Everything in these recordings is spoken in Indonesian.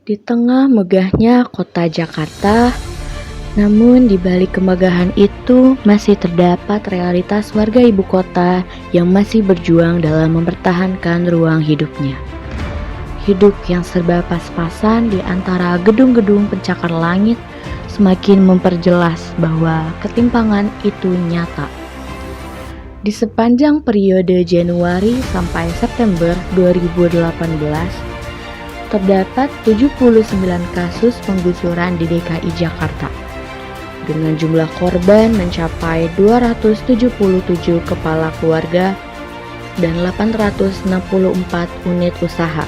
Di tengah megahnya kota Jakarta, namun di balik kemegahan itu masih terdapat realitas warga ibu kota yang masih berjuang dalam mempertahankan ruang hidupnya. Hidup yang serba pas-pasan di antara gedung-gedung pencakar langit semakin memperjelas bahwa ketimpangan itu nyata. Di sepanjang periode Januari sampai September 2018, terdapat 79 kasus penggusuran di DKI Jakarta, dengan jumlah korban mencapai 277 kepala keluarga dan 864 unit usaha.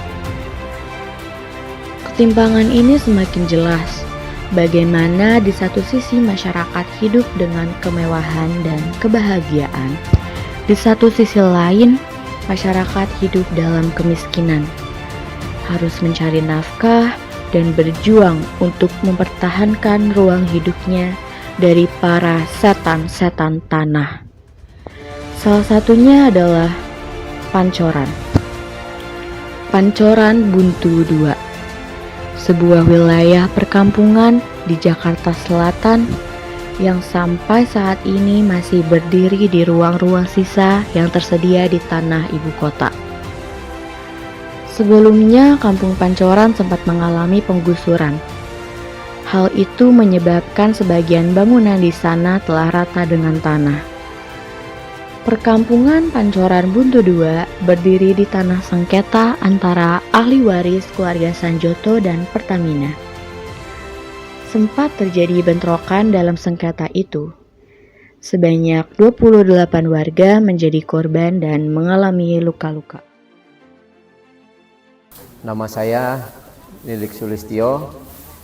Ketimpangan ini semakin jelas bagaimana di satu sisi masyarakat hidup dengan kemewahan dan kebahagiaan, di satu sisi lain masyarakat hidup dalam kemiskinan, harus mencari nafkah dan berjuang untuk mempertahankan ruang hidupnya dari para setan-setan tanah. Salah satunya adalah Pancoran. Pancoran Buntu 2, sebuah wilayah perkampungan di Jakarta Selatan yang sampai saat ini masih berdiri di ruang-ruang sisa yang tersedia di tanah ibu kota. Sebelumnya, Kampung Pancoran sempat mengalami penggusuran. Hal itu menyebabkan sebagian bangunan di sana telah rata dengan tanah. Perkampungan Pancoran Buntu 2 berdiri di tanah sengketa antara ahli waris keluarga Sanjoto dan Pertamina. Sempat terjadi bentrokan dalam sengketa itu. Sebanyak 28 warga menjadi korban dan mengalami luka-luka. Nama saya Lilik Sulistyo,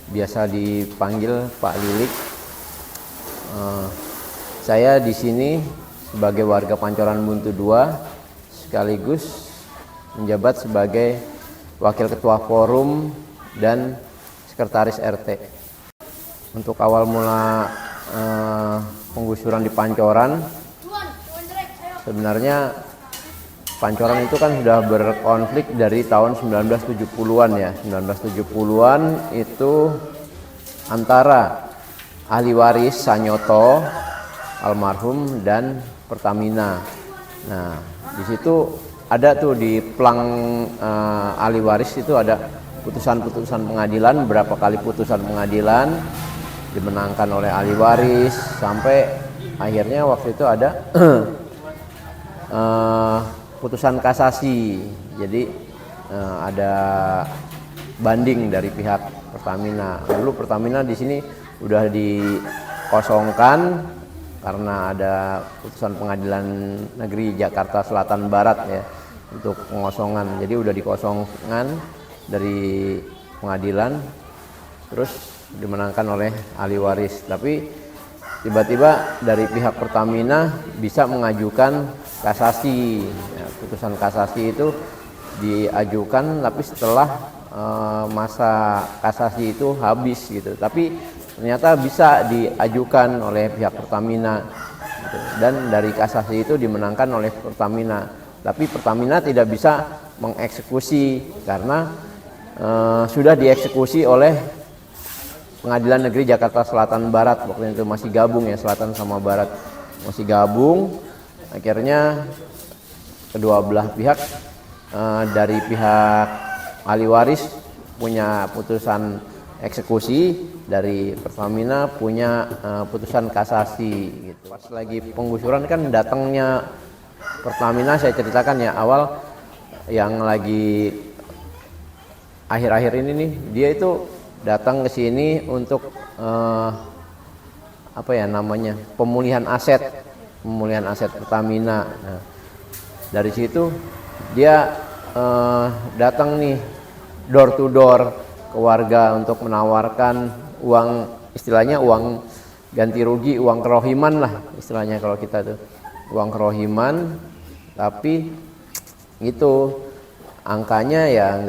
biasa dipanggil Pak Lilik. Saya di sini sebagai warga Pancoran Buntu 2 sekaligus menjabat sebagai Wakil Ketua Forum dan Sekretaris RT. Untuk awal mula penggusuran di Pancoran, sebenarnya Pancoran itu kan sudah berkonflik dari tahun 1970-an ya. 1970-an itu antara ahli waris Sanyoto almarhum dan Pertamina. Nah, di situ ada tuh di plang ahli waris itu ada putusan-putusan pengadilan, berapa kali putusan pengadilan dimenangkan oleh ahli waris sampai akhirnya waktu itu ada putusan kasasi. Jadi ada banding dari pihak Pertamina. Dulu Pertamina di sini udah dikosongkan karena ada putusan Pengadilan Negeri Jakarta Selatan Barat ya untuk pengosongan. Jadi udah dikosongkan dari pengadilan, terus dimenangkan oleh ahli waris. Tapi tiba-tiba dari pihak Pertamina bisa mengajukan kasasi. Ya, putusan kasasi itu diajukan, tapi setelah masa kasasi itu habis gitu. Tapi ternyata bisa diajukan oleh pihak Pertamina gitu. Dan dari kasasi itu dimenangkan oleh Pertamina. Tapi Pertamina tidak bisa mengeksekusi karena sudah dieksekusi oleh Pengadilan Negeri Jakarta Selatan Barat. Waktu itu masih gabung ya, Selatan sama Barat masih gabung. Akhirnya kedua belah pihak, dari pihak ahli waris punya putusan eksekusi, dari Pertamina punya putusan kasasi gitu. Pas lagi penggusuran kan datangnya Pertamina, saya ceritakan ya awal yang lagi akhir-akhir ini nih, dia itu datang ke sini untuk pemulihan aset Pertamina. Nah, dari situ dia datang nih door to door ke warga untuk menawarkan uang, istilahnya uang ganti rugi, uang kerohiman lah istilahnya kalau kita tuh, uang kerohiman. Tapi itu angkanya ya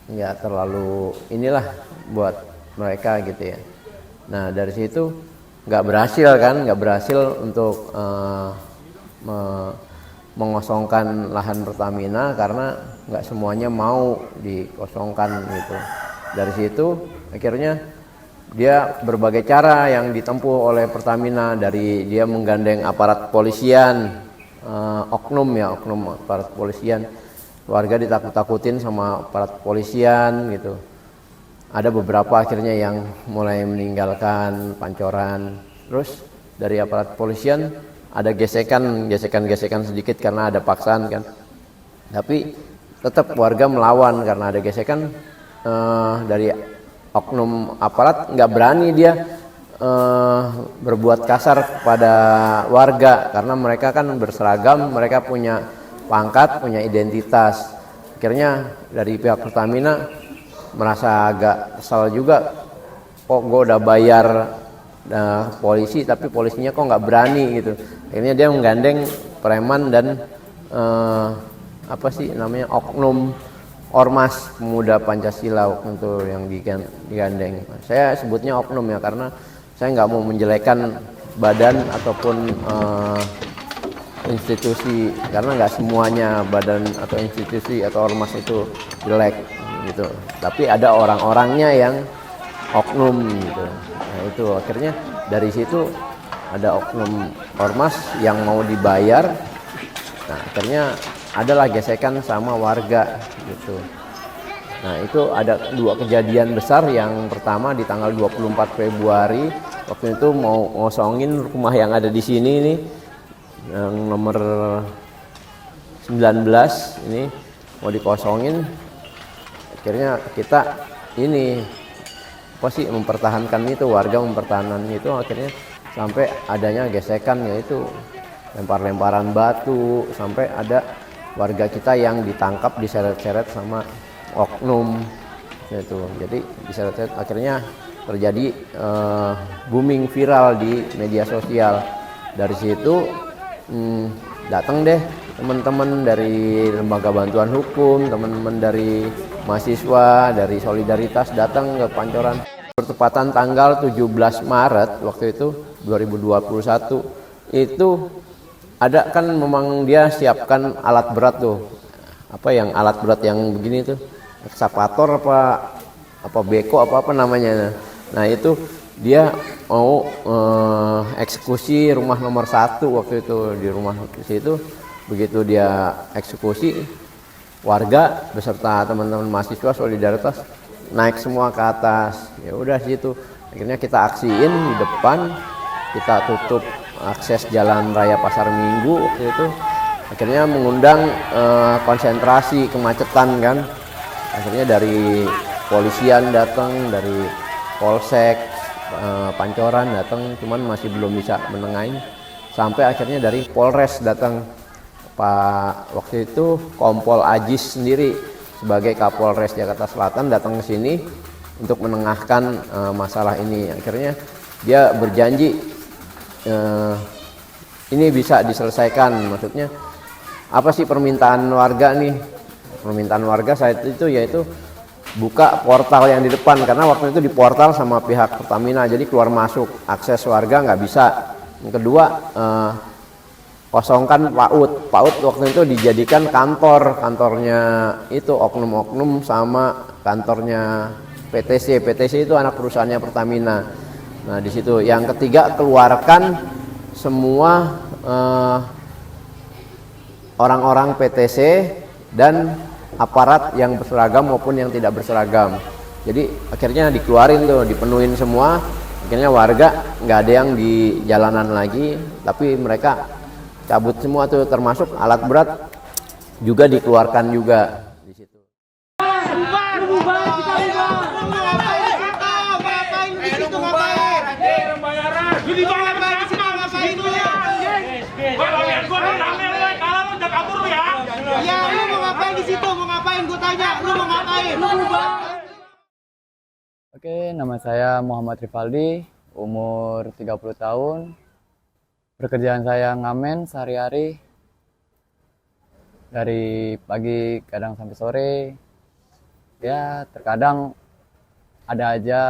nggak terlalu inilah buat mereka gitu ya. Nah dari situ nggak berhasil untuk mengosongkan lahan Pertamina karena nggak semuanya mau dikosongkan gitu. Dari situ akhirnya dia berbagai cara yang ditempuh oleh Pertamina, dari dia menggandeng aparat polisian, oknum aparat polisian, warga ditakut-takutin sama aparat polisian gitu. Ada beberapa akhirnya yang mulai meninggalkan Pancoran. Terus dari aparat polisian ada gesekan sedikit karena ada paksaan kan. Tapi tetap warga melawan karena ada gesekan. Dari oknum aparat nggak berani dia berbuat kasar kepada warga karena mereka kan berseragam, mereka punya pangkat, punya identitas. Akhirnya dari pihak Pertamina merasa agak kesal juga, kok gue udah bayar polisi tapi polisinya kok nggak berani gitu. Akhirnya dia menggandeng preman dan oknum ormas pemuda Pancasila waktu itu yang digandeng. Saya sebutnya oknum ya karena saya nggak mau menjelekan badan ataupun institusi, karena nggak semuanya badan atau institusi atau ormas itu jelek gitu. Tapi ada orang-orangnya yang oknum gitu. Nah itu akhirnya dari situ ada oknum ormas yang mau dibayar. Nah akhirnya adalah gesekan sama warga gitu. Nah itu ada dua kejadian besar. Yang pertama di tanggal 24 Februari waktu itu mau ngosongin rumah yang ada di sini nih, yang nomor 19 ini mau dikosongin. Akhirnya kita mempertahankan itu, warga mempertahankan itu, akhirnya sampai adanya gesekan, yaitu lempar-lemparan batu, sampai ada warga kita yang ditangkap, diseret-seret sama oknum itu. Jadi diseret-seret, akhirnya terjadi booming viral di media sosial. Dari situ datang deh teman-teman dari lembaga bantuan hukum, teman-teman dari mahasiswa, dari Solidaritas datang ke Pancoran. Bertepatan tanggal 17 Maret waktu itu 2021 itu ada kan, memang dia siapkan alat berat tuh. Alat berat yang begini tuh, ekskavator apa beko apa namanya. Nah itu dia mau eksekusi rumah nomor 1 waktu itu. Di rumah situ begitu dia eksekusi, warga beserta teman-teman mahasiswa Solidaritas naik semua ke atas. Ya udah situ akhirnya kita aksiin di depan, kita tutup akses jalan raya Pasar Minggu waktu itu. Akhirnya mengundang konsentrasi kemacetan kan. Akhirnya dari polisian datang, dari Polsek Pancoran datang, cuman masih belum bisa menengahin. Sampai akhirnya dari Polres datang. Waktu itu Kompol Ajis sendiri sebagai Kapolres Jakarta Selatan datang ke sini untuk menengahkan masalah ini. Akhirnya dia berjanji ini bisa diselesaikan. Maksudnya apa sih permintaan warga nih? Permintaan warga saat itu yaitu buka portal yang di depan, karena waktu itu di portal sama pihak Pertamina, jadi keluar masuk akses warga nggak bisa. Yang kedua, kosongkan PAUD waktu itu dijadikan kantornya itu oknum-oknum sama kantornya PTC itu anak perusahaannya Pertamina. Nah di situ. Yang ketiga, keluarkan semua orang-orang PTC dan aparat yang berseragam maupun yang tidak berseragam. Jadi akhirnya dikeluarin tuh, dipenuhin semua. Akhirnya warga nggak ada yang di jalanan lagi, tapi mereka cabut semua tuh, termasuk alat berat juga dikeluarkan juga di situ. Oke, nama saya Muhammad Rivaldi, umur 30 tahun. Pekerjaan saya ngamen sehari-hari, dari pagi kadang sampai sore. Ya, terkadang ada aja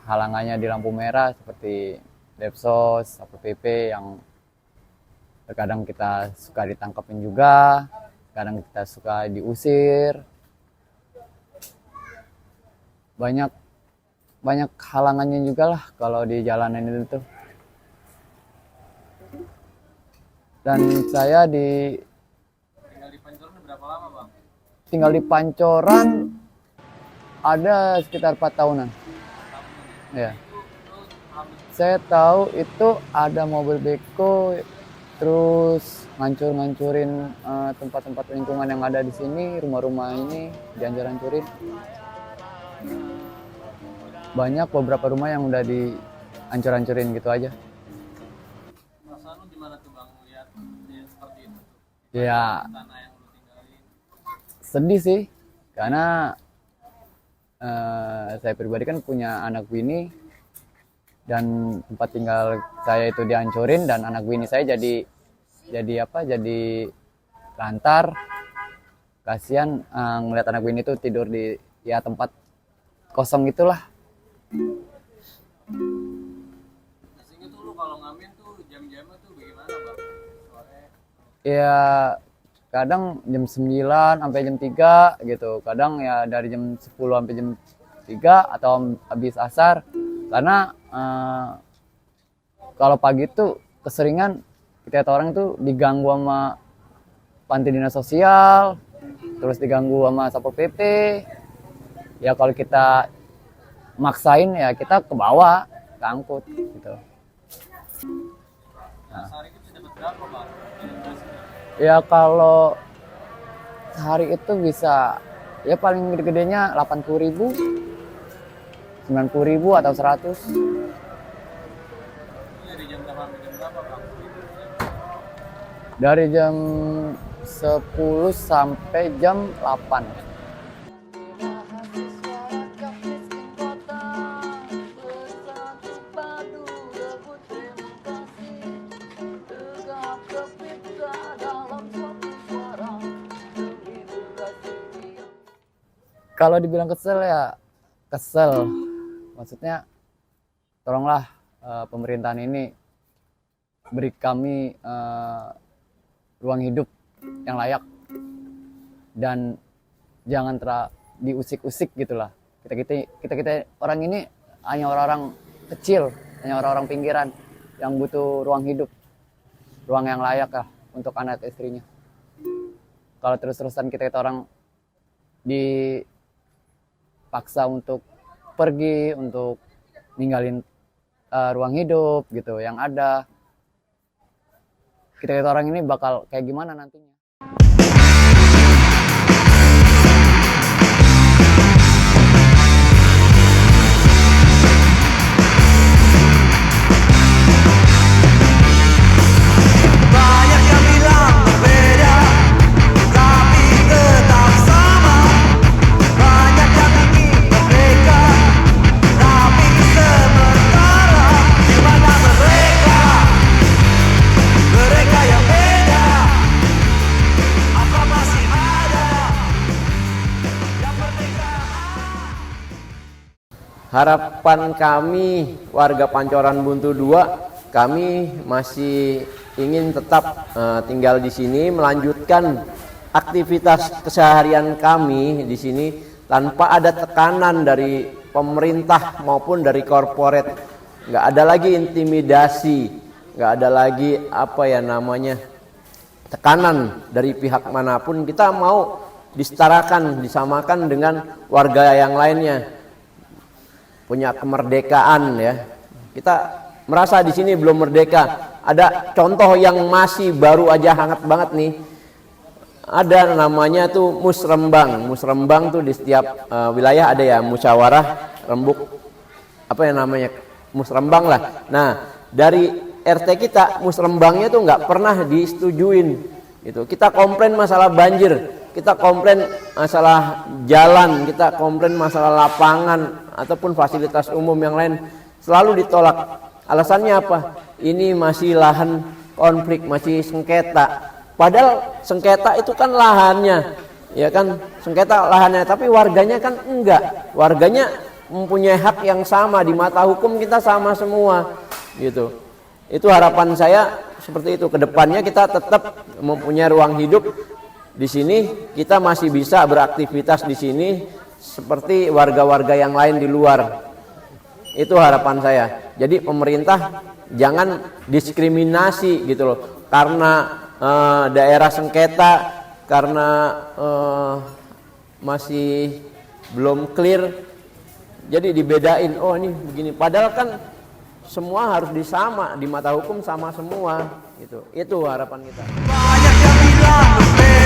halangannya di lampu merah seperti Depsos, Satpol PP yang terkadang kita suka ditangkapin juga, kadang kita suka diusir. banyak banyak halangannya juga lah kalau di jalanan itu tuh. Dan saya tinggal di Pancoran ada sekitar 4 tahunan. Ya. Saya tahu itu ada mobil beko terus ngancurin tempat-tempat lingkungan yang ada di sini, rumah-rumah ini dihancur-hancurin. Banyak beberapa rumah yang udah dihancur-hancurin gitu aja. Perasaan lu gimana tuh Bang lihat ya, seperti itu? Ya, Tanah yang lu tinggalin. sedih sih karena saya pribadi kan punya anak bini dan tempat tinggal saya itu dihancurin dan anak bini saya jadi lantar. Kasihan ngeliat anak bini itu tidur di ya tempat kosong itulah. Biasanya tuh lu kalau ngamen tuh jam-jamnya tuh bagaimana Bang? Sore. Ya kadang jam 9 sampai jam 3 gitu. Kadang ya dari jam 10 sampai jam 3 atau habis asar. Karena kalau pagi tuh keseringan kita orang tuh diganggu sama panti dinas sosial, terus diganggu sama Satpol PP. Ya kalau kita maksain ya kita ke bawah, ke angkut gitu. Nah, sehari itu bisa dapat berapa Bang? Ya kalau sehari itu bisa ya paling gede-gedenya 80.000, 90.000 atau 100. Dari jam berapa sampai jam berapa Bang? Dari jam 10 sampai jam 8. Kalau dibilang kesel ya kesel. Maksudnya tolonglah pemerintahan ini beri kami ruang hidup yang layak dan jangan diusik-usik gitulah. Kita orang ini hanya orang-orang kecil, hanya orang-orang pinggiran yang butuh ruang hidup, ruang yang layak lah untuk anak istrinya. Kalau terus-terusan kita orang dipaksa untuk pergi, untuk ninggalin ruang hidup gitu yang ada, kita orang ini bakal kayak gimana nantinya. Banyak yang bilang berbeda, tapi tetap sama. Banyak yang ingin merdeka, tapi sementara di mana mereka yang beda? Apa masih ada yang merdeka? Harapan kami warga Pancoran Buntu 2, kami masih ingin tetap tinggal di sini, melanjutkan aktivitas keseharian kami di sini tanpa ada tekanan dari pemerintah maupun dari korporat. Nggak ada lagi intimidasi, nggak ada lagi tekanan dari pihak manapun. Kita mau disetarakan, disamakan dengan warga yang lainnya, punya kemerdekaan ya. Kita merasa di sini belum merdeka. Ada contoh yang masih baru aja hangat banget nih. Ada namanya tuh musrembang. Musrembang tuh di setiap wilayah ada ya, musyawarah rembuk musrembang lah. Nah, dari RT kita musrembangnya tuh nggak pernah disetujuin gitu. Kita komplain masalah banjir, kita komplain masalah jalan, kita komplain masalah lapangan ataupun fasilitas umum yang lain, selalu ditolak. Alasannya apa? Ini masih lahan konflik, masih sengketa. Padahal sengketa itu kan lahannya, ya kan, sengketa lahannya, tapi warganya kan enggak. Warganya mempunyai hak yang sama, di mata hukum kita sama semua gitu. Itu harapan saya seperti itu. Kedepannya kita tetap mempunyai ruang hidup di sini, kita masih bisa beraktivitas di sini seperti warga-warga yang lain di luar. Itu harapan saya. Jadi pemerintah jangan diskriminasi gitu loh. Karena daerah sengketa, karena masih belum clear, jadi dibedain. Oh ini begini. Padahal kan semua harus disama, di mata hukum sama semua. Itu harapan kita. Banyak yang bilang berbeda.